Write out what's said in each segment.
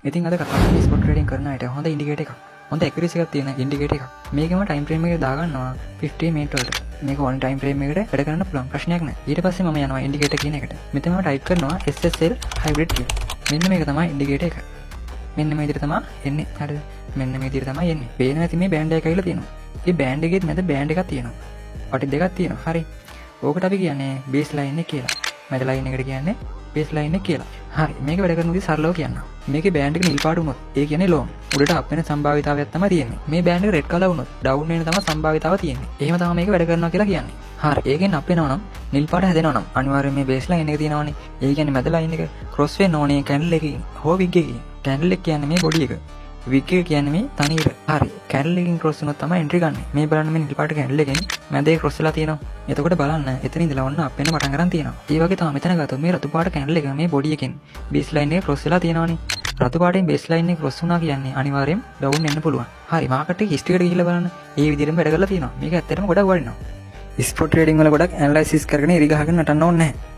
ඉතින් අද කතා කරන්නේ ස්පොට් ට්‍රේඩින් කරන අයට හොඳ ඉන්ඩිකේටර් එකක්. හොඳ ඇකියුරසි එකක් තියෙන ඉන්ඩිකේටර් එකක්. මේකම ටයිම් ෆ්‍රේම් එකේ දාගන්නවා 15 මිනිත් වලට. මේක ඕන ටයිම් ෆ්‍රේම් එකකට වැඩ කරන්න පුළුවන් ප්‍රශ්නයක් නැහැ. ඊට පස්සේ මම යනවා ඉන්ඩිකේටර් කියන එකට. මෙතන මම ටයිප් කරනවා SSL hybrid කියලා. මෙන්න මේක තමයි ඉන්ඩිකේටර් එක. මෙන්න මේ විදිහට තමයි එන්නේ. හරිද? මෙන්න මේ විදිහට තමයි එන්නේ. පේන නැති මේ බෑන්ඩ් එකක් ඇවිල්ලා තියෙනවා. මේ බෑන්ඩ් එකේ මැද බෑන්ඩ් එකක් තියෙනවා. පටි දෙකක් තියෙනවා. හරි. ඕකට අපි කියන්නේ බේස් ලයින් එක කියලා. මැද ලයින් එකට කියන්නේ බේස් ලයින් එක කියලා. හරි. මේක වැඩ කරන විදිහ සරලව කියන්න. මේකේ බෑන්ඩ් එක නිල් පාට වුණොත් ඒ කියන්නේ ලොන්. උඩට අප් වෙන සම්භාවිතාවයක් තමයි තියෙන්නේ. මේ බෑන්ඩ් එක රෙඩ් කලර් වුණොත් ඩවුන් වෙන තමයි සම්භාවිතාව තියෙන්නේ. එහෙම තමයි මේක වැඩ කරනවා කියලා කියන්නේ. හරි. ඒකෙන් අප් වෙනවා නම් නිල් පාට හැදෙනවා නම් අනිවාර්යයෙන් මේ බේස් ලයින් එක තියෙනවනේ. ඒ කියන්නේ මැද ලයින් එක ක්‍රොස් වෙන්න ඕනේ කැන්ඩල් එකකින් හෝ විග් එකකින්. කැන්ඩල් එක කියන්නේ මේ බොඩි එක. විග් එක කියන්නේ මේ තනියර. හරි. කැන්ඩල් එකකින් ක්‍රොස් වුණොත් තමයි එන්ට්‍රි ගන්න. මේ බලන්න මේ නිල් පාට කැන්ඩල් එකෙන් මැදේ ක්‍රොස් වෙලා තියෙනවා. එතකොට බලන්න එතන ඉඳලා ඔන්න අප් වෙන්න පටන් ගන්න තියෙනවා. ඒ වගේ තමයි මෙතන ගත්තොත් මේ රතු පාට කැන්ඩල් එක මේ බොඩි එකෙන් බේස් ලයින් එක ක්‍රොස් වෙලා තියෙනවනේ. රතු පාටෙන් බේස් ලයින් එක ක්‍රොස් වුණා කියන්නේ අනිවාර්යයෙන් ඩවුන් වෙන්න පුළුවන්. හරි. මාකට් එක හිස්ටරි එකට ගිහිල්ලා බලන්න. මේ විදිහටම වැඩ කරලා තියෙනවා. මේක ඇත්තටම ගොඩක් වටිනවා. ස්පොට් ට්‍රේඩින් වල ගොඩක් ඇනලයිසිස් කරගෙන ඉරි ගහගෙන නටන්න ඕනේ නැහැ.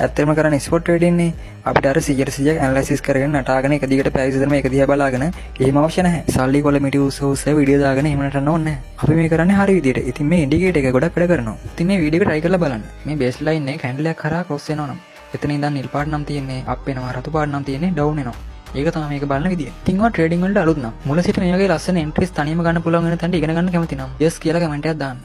ඇත්තටම කරන්නේ ස්පොට් ට්‍රේඩින් නේ. අපිට අර 100% ඇනලයිසිස් කරගෙන නටාගෙන එක දිගට පැය විතරම එක දිහා බලාගෙන එහෙම අවශ්‍ය නැහැ. සල්ලි කොල මිටි උස වීඩියෝ දාගෙන එහෙම නටන්න ඕනේ නැහැ. අපි මේ කරන්නේ හරි විදිහට. ඉතින් මේ ඉන්ඩිකේටර් එක ගොඩක් වැඩ කරනවා. ඉතින් මේ වීඩියෝ එක try කරලා බලන්න. මේ බේස් ලයින් එක කැන්ඩල් එකක් කරා ක්‍රොස් වෙනවා නම් එතන ඉඳන් නිල් පාට නම් තියෙන්නේ අප් වෙනවා, රතු පාට නම් තියෙන්නේ ඩවුන් වෙනවා. ඒක තමයි මේක බලන විදිය. ඉතින් ඔය ට්‍රේඩින් වලට අලුත් නම් මුල සිට මේ වගේ ලස්සන එන්ට්‍රීස් තනියම ගන්න පුළුවන් වෙන තැනට ඉගෙන ගන්න කැමති නම් yes කියලා කමෙන්ට් එකක් දාන්න.